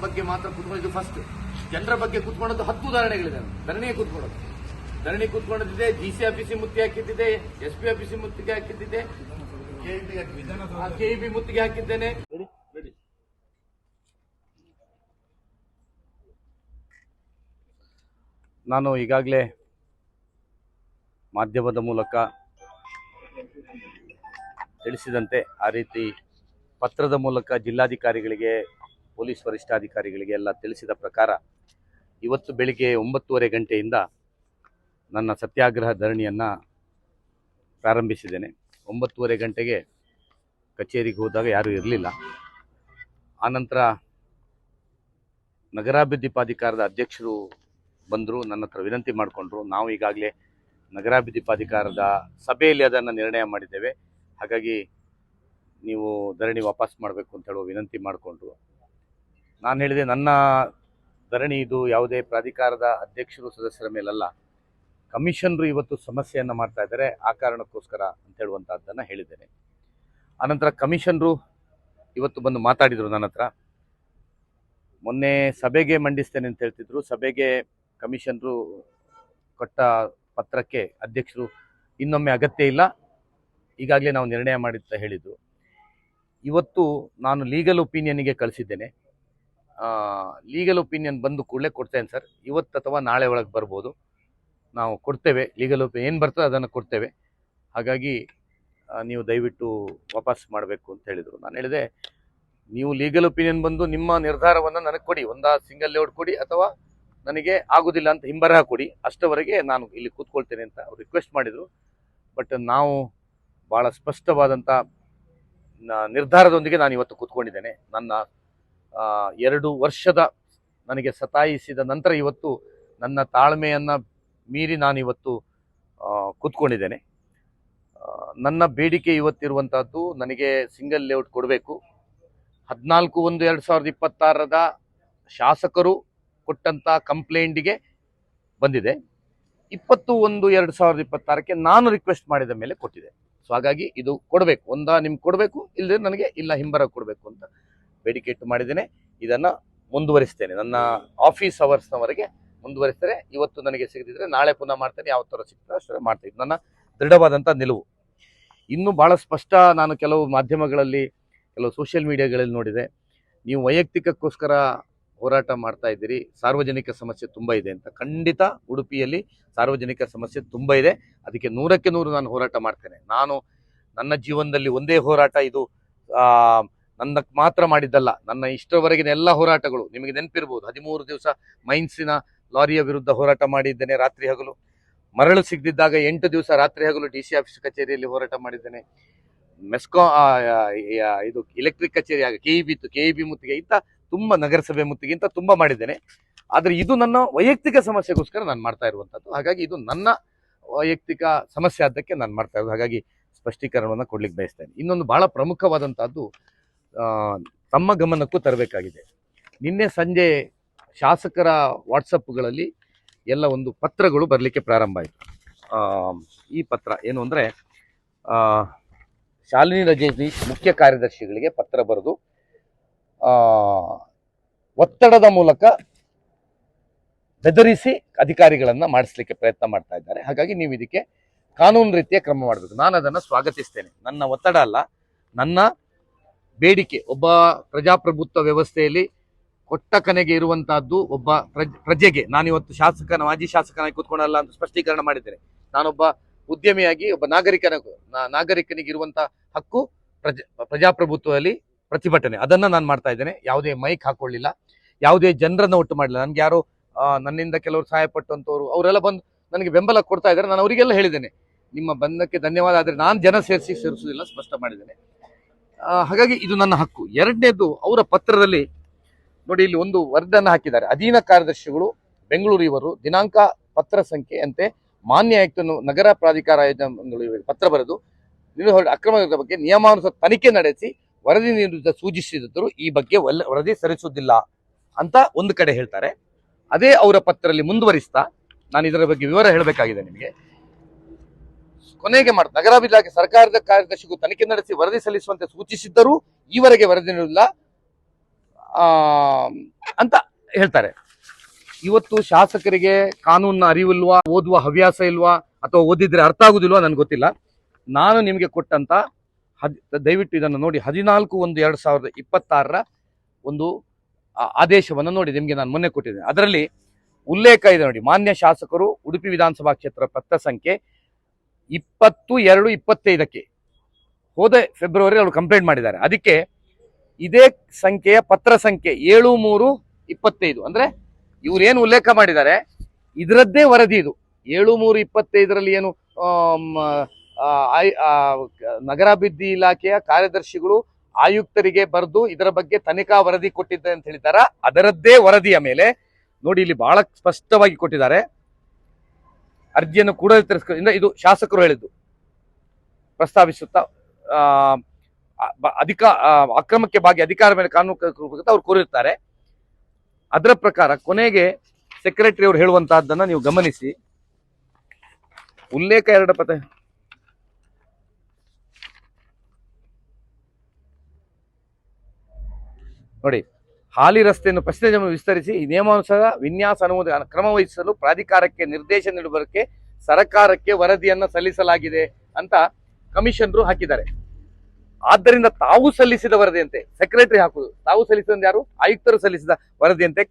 ಬಗ್ಗೆ ಮಾತ್ರ ಕೂತ್ಕೊಂಡಿದ್ದು ಫಸ್ಟ್. ಜನರ ಬಗ್ಗೆ ಕೂತ್ಕೊಂಡದ್ದು 10 ಉದಾಹರಣೆಗಳಿದೆ. ಧರಣಿಗೆ ಕೂತ್ಕೊಳ್ಳೋದು, ಧರಣಿ ಕೂತ್ಕೊಂಡಿದ್ದೆ, ಜಿಸಿ ಆಫೀಸಿ ಮುತ್ತಿಗೆ ಹಾಕಿದ್ದಿದೆ, SP ಆಫೀಸಿ ಮುತ್ತಿಗೆ ಹಾಕಿದ್ದಿದೆ, KEB ಮುತ್ತಿಗೆ ಹಾಕಿದ್ದೇನೆ. ನಾನು ಈಗಾಗಲೇ ಮಾಧ್ಯಮದ ಮೂಲಕ ತಿಳಿಸಿದಂತೆ ಆ ರೀತಿ ಪತ್ರದ ಮೂಲಕ ಜಿಲ್ಲಾಧಿಕಾರಿಗಳಿಗೆ, ಪೊಲೀಸ್ ವರಿಷ್ಠಾಧಿಕಾರಿಗಳಿಗೆ ಎಲ್ಲ ತಿಳಿಸಿದ ಪ್ರಕಾರ ಇವತ್ತು ಬೆಳಿಗ್ಗೆ 9:30 ಗಂಟೆಯಿಂದ ನನ್ನ ಸತ್ಯಾಗ್ರಹ ಧರಣಿಯನ್ನು ಪ್ರಾರಂಭಿಸಿದ್ದೇನೆ. 9:30 ಗಂಟೆಗೆ ಕಚೇರಿಗೆ ಹೋದಾಗ ಯಾರೂ ಇರಲಿಲ್ಲ. ಆನಂತರ ನಗರಾಭಿವೃದ್ಧಿ ಪ್ರಾಧಿಕಾರದ ಅಧ್ಯಕ್ಷರು ಬಂದರು, ನನ್ನ ಹತ್ರ ವಿನಂತಿ ಮಾಡಿಕೊಂಡ್ರು. ನಾವು ಈಗಾಗಲೇ ನಗರಾಭಿವೃದ್ಧಿ ಪ್ರಾಧಿಕಾರದ ಸಭೆಯಲ್ಲಿ ಅದನ್ನು ನಿರ್ಣಯ ಮಾಡಿದ್ದೇವೆ, ಹಾಗಾಗಿ ನೀವು ಧರಣಿ ವಾಪಸ್ ಮಾಡಬೇಕು ಅಂತ ಹೇಳುವ ವಿನಂತಿ ಮಾಡಿಕೊಂಡ್ರು. ನಾನು ಹೇಳಿದೆ, ನನ್ನ ಧರಣಿ ಇದು ಯಾವುದೇ ಪ್ರಾಧಿಕಾರದ ಅಧ್ಯಕ್ಷರು ಸದಸ್ಯರ ಮೇಲಲ್ಲ, ಕಮಿಷನರು ಇವತ್ತು ಸಮಸ್ಯೆಯನ್ನು ಮಾಡ್ತಾ ಇದ್ದಾರೆ, ಆ ಕಾರಣಕ್ಕೋಸ್ಕರ ಅಂತ ಹೇಳುವಂಥದ್ದನ್ನು ಹೇಳಿದ್ದೇನೆ. ಆನಂತರ ಕಮಿಷನರು ಇವತ್ತು ಬಂದು ಮಾತಾಡಿದರು ನನ್ನ ಹತ್ರ. ಮೊನ್ನೆ ಸಭೆಗೆ ಮಂಡಿಸ್ತೇನೆ ಅಂತ ಹೇಳ್ತಿದ್ರು. ಸಭೆಗೆ ಕಮಿಷನರು ಕೊಟ್ಟ ಪತ್ರಕ್ಕೆ ಅಧ್ಯಕ್ಷರು ಇನ್ನೊಮ್ಮೆ ಅಗತ್ಯ ಇಲ್ಲ, ಈಗಾಗಲೇ ನಾವು ನಿರ್ಣಯ ಮಾಡಿದ್ದ ಹೇಳಿದ್ದು. ಇವತ್ತು ನಾನು ಲೀಗಲ್ ಒಪಿನಿಯನ್ಗೆ ಕಳಿಸಿದ್ದೇನೆ. ಲೀಗಲ್ ಒಪಿನಿಯನ್ ಬಂದು ಕೂಡಲೇ ಕೊಡ್ತೇನೆ ಸರ್, ಇವತ್ತು ಅಥವಾ ನಾಳೆ ಒಳಗೆ ಬರ್ಬೋದು, ನಾವು ಕೊಡ್ತೇವೆ. ಲೀಗಲ್ ಒಪಿನಿಯನ್ ಏನು ಬರ್ತದೆ ಅದನ್ನು ಕೊಡ್ತೇವೆ, ಹಾಗಾಗಿ ನೀವು ದಯವಿಟ್ಟು ವಾಪಸ್ ಮಾಡಬೇಕು ಅಂತ ಹೇಳಿದರು. ನಾನು ಹೇಳಿದೆ, ನೀವು ಲೀಗಲ್ ಒಪಿನಿಯನ್ ಬಂದು ನಿಮ್ಮ ನಿರ್ಧಾರವನ್ನು ನನಗೆ ಕೊಡಿ, ಒಂದಾ ಸಿಂಗಲ್ ಲೇಔಟ್ ಕೊಡಿ ಅಥವಾ ನನಗೆ ಆಗೋದಿಲ್ಲ ಅಂತ ಹಿಂಬರಹ ಕೊಡಿ, ಅಷ್ಟರವರೆಗೆ ನಾನು ಇಲ್ಲಿ ಕೂತ್ಕೊಳ್ತೇನೆ ಅಂತ ಅವ್ರು ರಿಕ್ವೆಸ್ಟ್ ಮಾಡಿದರು. ಬಟ್ ನಾವು ಭಾಳ ಸ್ಪಷ್ಟವಾದಂಥ ನಿರ್ಧಾರದೊಂದಿಗೆ ನಾನು ಇವತ್ತು ಕೂತ್ಕೊಂಡಿದ್ದೇನೆ. ನನ್ನ 2 ವರ್ಷದ ನನಗೆ ಸತಾಯಿಸಿದ ನಂತರ ಇವತ್ತು ನನ್ನ ತಾಳ್ಮೆಯನ್ನು ಮೀರಿ ನಾನು ಇವತ್ತು ಕೂತ್ಕೊಂಡಿದ್ದೇನೆ. ನನ್ನ ಬೇಡಿಕೆ ಇವತ್ತಿರುವಂಥದ್ದು, ನನಗೆ ಸಿಂಗಲ್ ಲೇಔಟ್ ಕೊಡಬೇಕು. 14/1/2026ರದ ಶಾಸಕರು ಕೊಟ್ಟಂಥ ಕಂಪ್ಲೇಂಟಿಗೆ ಬಂದಿದೆ. 20/1/2026ಕ್ಕೆ ನಾನು ರಿಕ್ವೆಸ್ಟ್ ಮಾಡಿದ ಮೇಲೆ ಕೊಟ್ಟಿದೆ. ಸೊ ಹಾಗಾಗಿ ಇದು ಕೊಡಬೇಕು, ಒಂದಾ ನಿಮ್ಗೆ ಕೊಡಬೇಕು, ಇಲ್ಲದೆ ನನಗೆ ಇಲ್ಲ ಹಿಂಬರ ಕೊಡಬೇಕು ಅಂತ ಬೇಡಿಕೆ ಇಟ್ಟು ಮಾಡಿದ್ದೇನೆ. ಇದನ್ನು ಮುಂದುವರಿಸ್ತೇನೆ, ನನ್ನ ಆಫೀಸ್ ಅವರ್ಸ್ನವರೆಗೆ ಮುಂದುವರಿಸ್ತೇನೆ. ಇವತ್ತು ನನಗೆ ಸಿಗದಿದ್ದರೆ ನಾಳೆ ಪುನಃ ಮಾಡ್ತೇನೆ, ಯಾವ ಥರ ಸಿಗ್ತದೆ ಅಷ್ಟೇ ಮಾಡ್ತೇನೆ. ನನ್ನ ದೃಢವಾದಂಥ ನಿಲುವು. ಇನ್ನೂ ಭಾಳ ಸ್ಪಷ್ಟ, ನಾನು ಕೆಲವು ಮಾಧ್ಯಮಗಳಲ್ಲಿ, ಕೆಲವು ಸೋಷಿಯಲ್ ಮೀಡಿಯಾಗಳಲ್ಲಿ ನೋಡಿದೆ, ನೀವು ವೈಯಕ್ತಿಕಕ್ಕೋಸ್ಕರ ಹೋರಾಟ ಮಾಡ್ತಾ ಇದ್ದೀರಿ, ಸಾರ್ವಜನಿಕ ಸಮಸ್ಯೆ ತುಂಬ ಇದೆ ಅಂತ. ಖಂಡಿತ ಉಡುಪಿಯಲ್ಲಿ ಸಾರ್ವಜನಿಕ ಸಮಸ್ಯೆ ತುಂಬ ಇದೆ, ಅದಕ್ಕೆ 100ಕ್ಕೆ 100 ನಾನು ಹೋರಾಟ ಮಾಡ್ತೇನೆ. ನಾನು ನನ್ನ ಜೀವನದಲ್ಲಿ ಒಂದೇ ಹೋರಾಟ ಇದು ನನ್ನಕ್ಕೆ ಮಾತ್ರ ಮಾಡಿದ್ದಲ್ಲ, ನನ್ನ ಇಷ್ಟರವರೆಗಿನ ಎಲ್ಲ ಹೋರಾಟಗಳು ನಿಮಗೆ ನೆನಪಿರ್ಬೋದು. 13 ದಿವಸ ಮೈನ್ಸಿನ ಲಾರಿಯ ವಿರುದ್ಧ ಹೋರಾಟ ಮಾಡಿದ್ದೇನೆ, ರಾತ್ರಿ ಹಗಲು. ಮರಳು ಸಿಗದಿದ್ದಾಗ 8 ದಿವಸ ರಾತ್ರಿ ಹಗಲು DC ಆಫೀಸ್ ಕಚೇರಿಯಲ್ಲಿ ಹೋರಾಟ ಮಾಡಿದ್ದೇನೆ. ಇದು ಎಲೆಕ್ಟ್ರಿಕ್ ಕಚೇರಿ ಆಗ KEB ಮುತ್ತಿಗೆ ಇಂಥ ತುಂಬ, ನಗರಸಭೆ ಮುತ್ತಿಗೆ ಇಂಥ ತುಂಬ ಮಾಡಿದ್ದೇನೆ. ಆದರೆ ಇದು ನನ್ನ ವೈಯಕ್ತಿಕ ಸಮಸ್ಯೆಗೋಸ್ಕರ ನಾನು ಮಾಡ್ತಾ ಇರುವಂಥದ್ದು. ಹಾಗಾಗಿ ಇದು ನನ್ನ ವೈಯಕ್ತಿಕ ಸಮಸ್ಯೆ ಆದ್ದಕ್ಕೆ ನಾನು ಮಾಡ್ತಾ ಇರೋದು. ಹಾಗಾಗಿ ಸ್ಪಷ್ಟೀಕರಣವನ್ನು ಕೊಡ್ಲಿಕ್ಕೆ ಬಯಸ್ತೇನೆ. ಇನ್ನೊಂದು ಭಾಳ ಪ್ರಮುಖವಾದಂಥದ್ದು ತಮ್ಮ ಗಮನಕ್ಕೂ ತರಬೇಕಾಗಿದೆ. ನಿನ್ನೆ ಸಂಜೆ ಶಾಸಕರ ವಾಟ್ಸಪ್ಗಳಲ್ಲಿ ಎಲ್ಲ ಒಂದು ಪತ್ರಗಳು ಬರಲಿಕ್ಕೆ ಪ್ರಾರಂಭ ಆಯಿತು. ಈ ಪತ್ರ ಏನು ಅಂದರೆ, ಶಾಲಿನಿ ರಜನೀಶ್ ಮುಖ್ಯ ಕಾರ್ಯದರ್ಶಿಗಳಿಗೆ ಪತ್ರ ಬರೆದು ಒತ್ತಡದ ಮೂಲಕ ಬೆದರಿಸಿ ಅಧಿಕಾರಿಗಳನ್ನು ಮಾಡಿಸ್ಲಿಕ್ಕೆ ಪ್ರಯತ್ನ ಮಾಡ್ತಾ ಇದ್ದಾರೆ. ಹಾಗಾಗಿ ನೀವು ಇದಕ್ಕೆ ಕಾನೂನು ರೀತಿಯ ಕ್ರಮ ಮಾಡಬೇಕು. ನಾನು ಅದನ್ನು ಸ್ವಾಗತಿಸ್ತೇನೆ. ನನ್ನ ಒತ್ತಡ ಅಲ್ಲ, ನನ್ನ ಬೇಡಿಕೆ. ಒಬ್ಬ ಪ್ರಜಾಪ್ರಭುತ್ವ ವ್ಯವಸ್ಥೆಯಲ್ಲಿ ಕೊಟ್ಟ ಕನೆಗೆ ಇರುವಂತಹದ್ದು ಒಬ್ಬ ಪ್ರಜೆಗೆ. ನಾನಿವತ್ತು ಮಾಜಿ ಶಾಸಕನಾಗಿ ಕೂತ್ಕೊಳ್ಳಲ್ಲ ಅಂತ ಸ್ಪಷ್ಟೀಕರಣ ಮಾಡಿದ್ದೇನೆ. ನಾನೊಬ್ಬ ಉದ್ಯಮಿಯಾಗಿ ಒಬ್ಬ ನಾಗರಿಕನಿಗೆ ಇರುವಂತಹ ಹಕ್ಕು ಪ್ರಜಾಪ್ರಭುತ್ವದಲ್ಲಿ ಪ್ರತಿಭಟನೆ, ಅದನ್ನು ನಾನು ಮಾಡ್ತಾ ಇದ್ದೇನೆ. ಯಾವುದೇ ಮೈಕ್ ಹಾಕೊಳ್ಳಿಲ್ಲ, ಯಾವುದೇ ಜನರನ್ನು ಒಟ್ಟು ಮಾಡಲಿಲ್ಲ. ನನಗೆ ಯಾರೋ ನನ್ನಿಂದ ಕೆಲವರು ಸಹಾಯ ಪಟ್ಟಂಥವ್ರು ಅವರೆಲ್ಲ ಬಂದು ನನಗೆ ಬೆಂಬಲ ಕೊಡ್ತಾ ಇದ್ದಾರೆ. ನಾನು ಅವರಿಗೆಲ್ಲ ಹೇಳಿದ್ದೇನೆ, ನಿಮ್ಮ ಬಂಧಕ್ಕೆ ಧನ್ಯವಾದ, ಆದರೆ ನಾನು ಜನ ಸೇರಿಸುವುದಿಲ್ಲ, ಸ್ಪಷ್ಟ ಮಾಡಿದ್ದೇನೆ. ಹಾಗಾಗಿ ಇದು ನನ್ನ ಹಕ್ಕು. ಎರಡನೇದು, ಅವರ ಪತ್ರದಲ್ಲಿ ನೋಡಿ, ಇಲ್ಲಿ ಒಂದು ವರದಿಯನ್ನು ಹಾಕಿದ್ದಾರೆ. ಅಧೀನ ಕಾರ್ಯದರ್ಶಿಗಳು ಬೆಂಗಳೂರು ಇವರು ದಿನಾಂಕ ಪತ್ರ ಸಂಖ್ಯೆಯಂತೆ ಮಾನ್ಯ ಆಯುಕ್ತನು ನಗರ ಪ್ರಾಧಿಕಾರ ಆಯೋಜನೆಗಳು ಪತ್ರ ಬರೆದು ಅಕ್ರಮದ ಬಗ್ಗೆ ನಿಯಮಾನುಸಾರ ತನಿಖೆ ನಡೆಸಿ ವರದಿ ನೀಡುವ ಸೂಚಿಸಿದರು, ಈ ಬಗ್ಗೆ ವರದಿ ಸಲ್ಲಿಸುವುದಿಲ್ಲ ಅಂತ ಒಂದು ಕಡೆ ಹೇಳ್ತಾರೆ. ಅದೇ ಅವರ ಪತ್ರದಲ್ಲಿ ಮುಂದುವರಿಸ್ತಾ ನಾನು ಇದರ ಬಗ್ಗೆ ವಿವರ ಹೇಳಬೇಕಾಗಿದೆ ನಿಮಗೆ. ಕೊನೆಗೆ ನಗರಾಭಿವೃದ್ಧಿ ಸರ್ಕಾರದ ಕಾರ್ಯದರ್ಶಿಗೂ ತನಿಖೆ ನಡೆಸಿ ವರದಿ ಸಲ್ಲಿಸುವಂತೆ ಸೂಚಿಸಿದ್ದರೂ ಈವರೆಗೆ ವರದಿ ನೀಡಿಲ್ಲ. ಅಂತ ಹೇಳ್ತಾರೆ. ಇವತ್ತು ಶಾಸಕರಿಗೆ ಕಾನೂನಿನ ಅರಿವಿಲ್ವಾ, ಓದುವ ಹವ್ಯಾಸ ಇಲ್ವಾ, ಅಥವಾ ಓದಿದ್ರೆ ಅರ್ಥ ಆಗುದಿಲ್ವಾ ನನಗೆ ಗೊತ್ತಿಲ್ಲ. ನಾನು ನಿಮಗೆ ಕೊಟ್ಟಂತ ದಯವಿಟ್ಟು ಇದನ್ನು ನೋಡಿ, 14/1/2026 ಒಂದು ಆದೇಶವನ್ನು ನೋಡಿ, ನಿಮಗೆ ನಾನು ಮೊನ್ನೆ ಕೊಟ್ಟಿದ್ದೇನೆ. ಅದರಲ್ಲಿ ಉಲ್ಲೇಖ ಇದೆ ನೋಡಿ, ಮಾನ್ಯ ಶಾಸಕರು ಉಡುಪಿ ವಿಧಾನಸಭಾ ಕ್ಷೇತ್ರ ಪತ್ರ ಸಂಖ್ಯೆ 20/2/25 ಹೋದ ಫೆಬ್ರವರಿ ಅವರು ಕಂಪ್ಲೇಂಟ್ ಮಾಡಿದ್ದಾರೆ. ಅದಕ್ಕೆ ಇದೇ ಸಂಖ್ಯೆಯ ಪತ್ರ ಸಂಖ್ಯೆ 73/25 ಅಂದ್ರೆ ಇವ್ರೇನು ಉಲ್ಲೇಖ ಮಾಡಿದ್ದಾರೆ ಇದರದ್ದೇ ವರದಿ ಇದು. 73/25ರಲ್ಲಿ ಏನು ನಗರಾಭಿವೃದ್ಧಿ ಇಲಾಖೆಯ ಕಾರ್ಯದರ್ಶಿಗಳು ಆಯುಕ್ತರಿಗೆ ಬರೆದು ಇದರ ಬಗ್ಗೆ ತನಿಖಾ ವರದಿ ಕೊಟ್ಟಿದ್ದಾರೆ ಅಂತ ಹೇಳಿದಾರ. ಅದರದ್ದೇ ವರದಿಯ ಮೇಲೆ ನೋಡಿ, ಇಲ್ಲಿ ಬಹಳ ಸ್ಪಷ್ಟವಾಗಿ ಕೊಟ್ಟಿದ್ದಾರೆ. ಅರ್ಜಿಯನ್ನು ಕೂಡ ಇದು ಶಾಸಕರು ಹೇಳಿದ್ದು ಪ್ರಸ್ತಾವಿಸುತ್ತಾ ಅಕ್ರಮಕ್ಕೆ ಭಾಗಿ ಅಧಿಕಾರ ಮೇಲೆ ಕಾನೂನು ಅವ್ರು ಕೋರಿರ್ತಾರೆ. ಅದರ ಪ್ರಕಾರ ಕೊನೆಗೆ ಸೆಕ್ರೆಟರಿ ಅವರು ಹೇಳುವಂತಹದ್ದನ್ನ ನೀವು ಗಮನಿಸಿ. ಉಲ್ಲೇಖ 2 ಪದ ನೋಡಿ, ಹಾಲಿ ರಸ್ತೆಯನ್ನು ಪಶ್ಚಿಮ ಜಮೀನು ವಿಸ್ತರಿಸಿ ಈ ನಿಯಮಾನುಸಾರ ವಿನ್ಯಾಸ ಅನುಮೋದನೆ ಕ್ರಮ ವಹಿಸಲು ಪ್ರಾಧಿಕಾರಕ್ಕೆ ನಿರ್ದೇಶನ ನೀಡುವುದಕ್ಕೆ ಸರ್ಕಾರಕ್ಕೆ ವರದಿಯನ್ನ ಸಲ್ಲಿಸಲಾಗಿದೆ ಅಂತ ಕಮಿಷನರು ಹಾಕಿದ್ದಾರೆ. ಆದ್ದರಿಂದ ತಾವು ಸಲ್ಲಿಸಿದ ವರದಿಯಂತೆ ಸೆಕ್ರೆಟರಿ ಹಾಕುದು, ತಾವು ಸಲ್ಲಿಸಿದ ಯಾರು, ಆಯುಕ್ತರು ಸಲ್ಲಿಸಿದ ವರದಿಯಂತೆ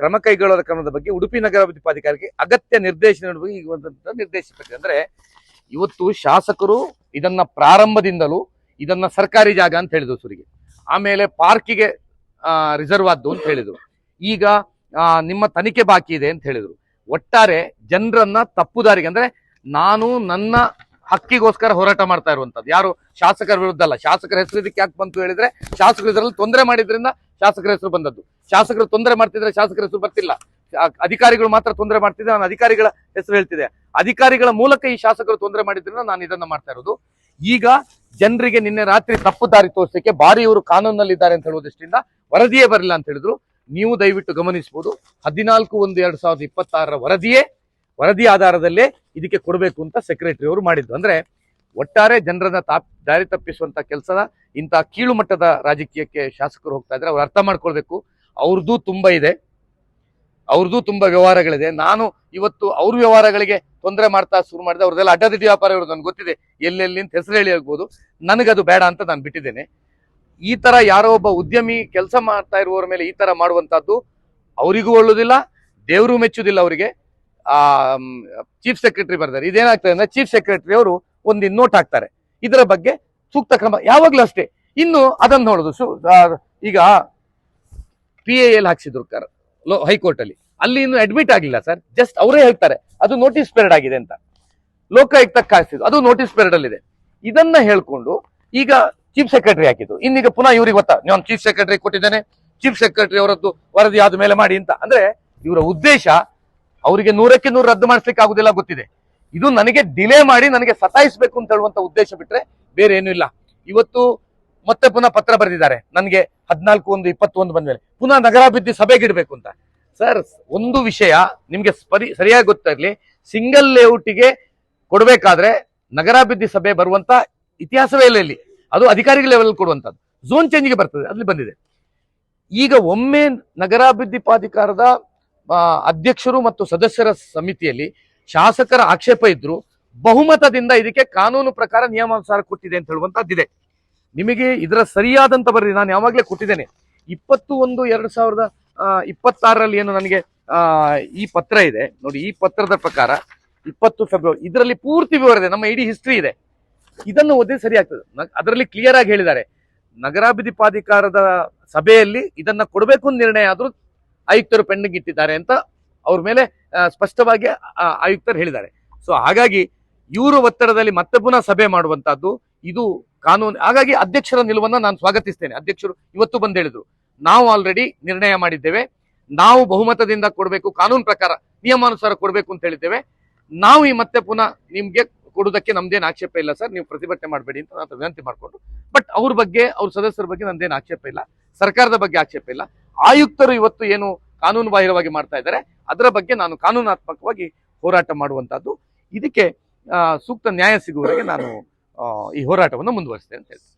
ಕ್ರಮ ಕೈಗೊಳ್ಳುವ ಕ್ರಮದ ಬಗ್ಗೆ ಉಡುಪಿ ನಗರಾಭಿವೃದ್ಧಿ ಪ್ರಾಧಿಕಾರಕ್ಕೆ ಅಗತ್ಯ ನಿರ್ದೇಶನ ನೀಡುವ ನಿರ್ದೇಶಿಸಿದೆ. ಅಂದ್ರೆ ಇವತ್ತು ಶಾಸಕರು ಇದನ್ನ ಪ್ರಾರಂಭದಿಂದಲೂ ಇದನ್ನ ಸರ್ಕಾರಿ ಜಾಗ ಅಂತ ಹೇಳಿದ್ರು ಸುರಿಗೆ, ಆಮೇಲೆ ಪಾರ್ಕಿಗೆ ರಿಸರ್ವ್ ಆದ್ದು ಅಂತ ಹೇಳಿದ್ರು, ಈಗ ನಿಮ್ಮ ತನಿಖೆ ಬಾಕಿ ಇದೆ ಅಂತ ಹೇಳಿದ್ರು. ಒಟ್ಟಾರೆ ಜನರನ್ನ ತಪ್ಪುದಾರಿಗೆ, ಅಂದ್ರೆ ನಾನು ನನ್ನ ಹಕ್ಕಿಗೋಸ್ಕರ ಹೋರಾಟ ಮಾಡ್ತಾ ಇರುವಂತದ್ದು, ಯಾರು ಶಾಸಕರ ವಿರುದ್ಧ ಅಲ್ಲ. ಶಾಸಕರ ಹೆಸರು ಇದಕ್ಕೆ ಯಾಕೆ ಬಂತು ಹೇಳಿದ್ರೆ, ಶಾಸಕರು ಇದರಲ್ಲಿ ತೊಂದರೆ ಮಾಡಿದ್ರಿಂದ ಶಾಸಕರ ಹೆಸರು ಬಂದದ್ದು. ಶಾಸಕರು ತೊಂದರೆ ಮಾಡ್ತಿದ್ರೆ ಶಾಸಕರ ಹೆಸರು ಬರ್ತಿಲ್ಲ. ಅಧಿಕಾರಿಗಳು ಮಾತ್ರ ತೊಂದರೆ ಮಾಡ್ತಿದ್ರೆ ನಾನು ಅಧಿಕಾರಿಗಳ ಹೆಸರು ಹೇಳ್ತಿದ್ದೆ. ಅಧಿಕಾರಿಗಳ ಮೂಲಕ ಈ ಶಾಸಕರು ತೊಂದರೆ ಮಾಡಿದ್ರಿಂದ ನಾನು ಇದನ್ನ ಮಾಡ್ತಾ ಇರೋದು. ಈಗ ಜನರಿಗೆ ನಿನ್ನೆ ರಾತ್ರಿ ತಪ್ಪು ದಾರಿ ತೋರಿಸಲಿಕ್ಕೆ ಬಾರಿ ಇವರು ಕಾನೂನಲ್ಲಿದ್ದಾರೆ ಅಂತ ಹೇಳುವ ದೃಷ್ಟಿಯಿಂದ ವರದಿಯೇ ಬರಲಿಲ್ಲ ಅಂತ ಹೇಳಿದ್ರು. ನೀವು ದಯವಿಟ್ಟು ಗಮನಿಸಬಹುದು, 14/1/2026 ವರದಿ ಆಧಾರದಲ್ಲೇ ಇದಕ್ಕೆ ಕೊಡಬೇಕು ಅಂತ ಸೆಕ್ರೆಟರಿ ಅವರು ಮಾಡಿದ್ದು. ಅಂದ್ರೆ ಒಟ್ಟಾರೆ ಜನರನ್ನ ದಾರಿ ತಪ್ಪಿಸುವಂತ ಕೆಲಸದ ಇಂಥ ಕೀಳು ಮಟ್ಟದ ರಾಜಕೀಯಕ್ಕೆ ಶಾಸಕರು ಹೋಗ್ತಾ ಇದ್ರೆ ಅವ್ರು ಅರ್ಥ ಮಾಡ್ಕೊಳ್ಬೇಕು. ಅವ್ರದ್ದು ತುಂಬಾ ಇದೆ, ಅವ್ರದ್ದು ತುಂಬಾ ವ್ಯವಹಾರಗಳಿದೆ. ನಾನು ಇವತ್ತು ಅವ್ರ ವ್ಯವಹಾರಗಳಿಗೆ ತೊಂದರೆ ಮಾಡ್ತಾ ಶುರು ಮಾಡಿದೆ. ಅವ್ರದೆಲ್ಲ ಅಡ್ಡದಿಡ್ಡಿ ವ್ಯಾಪಾರ ಇರೋದು ನನಗೆ ಗೊತ್ತಿದೆ, ಎಲ್ಲೆಲ್ಲಿ ಅಂತ ಹೆಸರು ಹೇಳಿ ಆಗ್ಬೋದು. ನನಗದು ಬೇಡ ಅಂತ ನಾನು ಬಿಟ್ಟಿದ್ದೇನೆ. ಈ ತರ ಯಾರೋ ಒಬ್ಬ ಉದ್ಯಮಿ ಕೆಲಸ ಮಾಡ್ತಾ ಇರುವವರ ಮೇಲೆ ಈ ತರ ಮಾಡುವಂತಹದ್ದು ಅವರಿಗೂ ಒಳ್ಳುದಿಲ್ಲ, ದೇವರು ಮೆಚ್ಚುದಿಲ್ಲ ಅವರಿಗೆ. ಚೀಫ್ ಸೆಕ್ರೆಟರಿ ಬರ್ತಾರೆ. ಇದೇನಾಗ್ತದೆ ಅಂದ್ರೆ ಚೀಫ್ ಸೆಕ್ರೆಟರಿ ಅವರು ಒಂದು ನೋಟ್ ಹಾಕ್ತಾರೆ, ಇದರ ಬಗ್ಗೆ ಸೂಕ್ತ ಕ್ರಮ ಯಾವಾಗ್ಲೂ ಅಷ್ಟೇ. ಇನ್ನು ಅದನ್ನು ನೋಡುದು, ಈಗ PAL ಹಾಕ್ಸಿದ್ರು ಹೈಕೋರ್ಟ್ ಅಲ್ಲಿ ಇನ್ನು ಅಡ್ಮಿಟ್ ಆಗಿಲ್ಲ ಸರ್, ಜಸ್ಟ್ ಅವರೇ ಹೇಳ್ತಾರೆ ಅದು ನೋಟಿಸ್ ಪೀರಿಯಡ್ ಆಗಿದೆ ಅಂತ. ಲೋಕಾಯುಕ್ತಕ್ಕೆ ಹಾಕ್ಸಿದ್ರು, ಅದು ನೋಟಿಸ್ ಪೀರಿಯಡ್ ಅಲ್ಲಿ ಇದೆ. ಇದನ್ನ ಹೇಳ್ಕೊಂಡು ಈಗ ಚೀಫ್ ಸೆಕ್ರೆಟರಿ ಹಾಕಿದ್ರು. ಇನ್ನೀಗ ಪುನಃ ಇವ್ರಿಗೆ ಗೊತ್ತಾ, ನಾನು ಚೀಫ್ ಸೆಕ್ರೆಟರಿ ಕೊಟ್ಟಿದ್ದೇನೆ, ಚೀಫ್ ಸೆಕ್ರೆಟರಿ ಅವರದ್ದು ವರದಿ ಆದ ಮೇಲೆ ಮಾಡಿ ಅಂತ. ಅಂದ್ರೆ ಇವರ ಉದ್ದೇಶ ಅವರಿಗೆ 100ಕ್ಕೆ 100 ರದ್ದು ಮಾಡಿಸ್ಲಿಕ್ಕೆ ಆಗುದಿಲ್ಲ ಗೊತ್ತಿದೆ. ಇದು ನನಗೆ ಡಿಲೇ ಮಾಡಿ ನನಗೆ ಸತಾಯಿಸಬೇಕು ಅಂತ ಹೇಳುವಂತ ಉದ್ದೇಶ ಬಿಟ್ರೆ ಬೇರೆ ಏನೂ ಇಲ್ಲ. ಇವತ್ತು ಮತ್ತೆ ಪುನಃ ಪತ್ರ ಬರೆದಿದ್ದಾರೆ ನನಗೆ 14/1/21 ಬಂದ್ಮೇಲೆ ಪುನಃ ನಗರಾಭಿವೃದ್ಧಿ ಸಭೆಗಿಡ್ಬೇಕು ಅಂತ. ಸರ್, ಒಂದು ವಿಷಯ ನಿಮ್ಗೆ ಸರಿಯಾಗಿ ಗೊತ್ತಿರಲಿ, ಸಿಂಗಲ್ ಲೇಔಟಿಗೆ ಕೊಡ್ಬೇಕಾದ್ರೆ ನಗರಾಭಿವೃದ್ಧಿ ಸಭೆ ಬರುವಂತ ಇತಿಹಾಸವೇ ಇಲ್ಲ ಇಲ್ಲಿ. ಅದು ಅಧಿಕಾರಿಗಳ ಲೆವೆಲ್ ಕೊಡುವಂತದ್ದು. ಝೋನ್ ಚೇಂಜ್ಗೆ ಬರ್ತದೆ, ಅಲ್ಲಿ ಬಂದಿದೆ. ಈಗ ಒಮ್ಮೆ ನಗರಾಭಿವೃದ್ಧಿ ಪ್ರಾಧಿಕಾರದ ಅಧ್ಯಕ್ಷರು ಮತ್ತು ಸದಸ್ಯರ ಸಮಿತಿಯಲ್ಲಿ ಶಾಸಕರ ಆಕ್ಷೇಪ ಇದ್ರು ಬಹುಮತದಿಂದ ಇದಕ್ಕೆ ಕಾನೂನು ಪ್ರಕಾರ ನಿಯಮಾನುಸಾರ ಕೊಟ್ಟಿದೆ ಅಂತ ಹೇಳುವಂತದ್ದಿದೆ. ನಿಮಗೆ ಇದರ ಸರಿಯಾದಂತ ಬರಲಿ, ನಾನು ಯಾವಾಗಲೇ ಕೊಟ್ಟಿದ್ದೇನೆ. 21/1/2026 ಏನು ನನಗೆ ಈ ಪತ್ರ ಇದೆ ನೋಡಿ, ಈ ಪತ್ರದ ಪ್ರಕಾರ 20 ಫೆಬ್ರವರಿ ಇದರಲ್ಲಿ ಪೂರ್ತಿ ವಿವರ ಇದೆ, ನಮ್ಮ ಇಡೀ ಹಿಸ್ಟ್ರಿ ಇದೆ. ಇದನ್ನು ಓದಿ ಸರಿ ಆಗ್ತದೆ. ಅದರಲ್ಲಿ ಕ್ಲಿಯರ್ ಆಗಿ ಹೇಳಿದ್ದಾರೆ, ನಗರಾಭಿವೃದ್ಧಿ ಪ್ರಾಧಿಕಾರದ ಸಭೆಯಲ್ಲಿ ಇದನ್ನ ಕೊಡಬೇಕು ಅಂತ ನಿರ್ಣಯ ಆದ್ರೂ ಆಯುಕ್ತರು ಪೆಂಡಿಂಗ್ ಇಟ್ಟಿದ್ದಾರೆ ಅಂತ ಅವ್ರ ಮೇಲೆ ಸ್ಪಷ್ಟವಾಗಿ ಆಯುಕ್ತರು ಹೇಳಿದ್ದಾರೆ. ಸೊ ಹಾಗಾಗಿ ಇವರು ಒತ್ತಡದಲ್ಲಿ ಮತ್ತೆ ಪುನಃ ಸಭೆ ಮಾಡುವಂತಹದ್ದು ಇದು ಕಾನೂನು. ಹಾಗಾಗಿ ಅಧ್ಯಕ್ಷರ ನಿಲುವನ್ನ ನಾನು ಸ್ವಾಗತಿಸ್ತೇನೆ. ಅಧ್ಯಕ್ಷರು ಇವತ್ತು ಬಂದು ಹೇಳಿದ್ರು, ನಾವು ಆಲ್ರೆಡಿ ನಿರ್ಣಯ ಮಾಡಿದ್ದೇವೆ, ನಾವು ಬಹುಮತದಿಂದ ಕೊಡಬೇಕು, ಕಾನೂನು ಪ್ರಕಾರ ನಿಯಮಾನುಸಾರ ಕೊಡಬೇಕು ಅಂತ ಹೇಳಿದ್ದೇವೆ. ನಾವು ಈ ಮತ್ತೆ ಪುನಃ ನಿಮ್ಗೆ ಕೊಡುವುದಕ್ಕೆ ನಮ್ದೇನು ಆಕ್ಷೇಪ ಇಲ್ಲ ಸರ್, ನೀವು ಪ್ರತಿಭಟನೆ ಮಾಡಬೇಡಿ ಅಂತ ನಾನು ವಿನಂತಿ ಮಾಡಿಕೊಂಡು, ಬಟ್ ಅವ್ರ ಬಗ್ಗೆ ಅವ್ರ ಸದಸ್ಯರ ಬಗ್ಗೆ ನಂದೇನು ಆಕ್ಷೇಪ ಇಲ್ಲ, ಸರ್ಕಾರದ ಬಗ್ಗೆ ಆಕ್ಷೇಪ ಇಲ್ಲ. ಆಯುಕ್ತರು ಇವತ್ತು ಏನು ಕಾನೂನು ಬಾಹಿರವಾಗಿ ಮಾಡ್ತಾ ಇದ್ದಾರೆ ಅದರ ಬಗ್ಗೆ ನಾನು ಕಾನೂನಾತ್ಮಕವಾಗಿ ಹೋರಾಟ ಮಾಡುವಂತಹದ್ದು. ಇದಕ್ಕೆ ಸೂಕ್ತ ನ್ಯಾಯ ಸಿಗುವವರೆಗೆ ನಾನು ಈ ಹೋರಾಟವನ್ನು ಮುಂದುವರಿಸ್ತೇನೆ ಅಂತ ಹೇಳ್ತೀನಿ.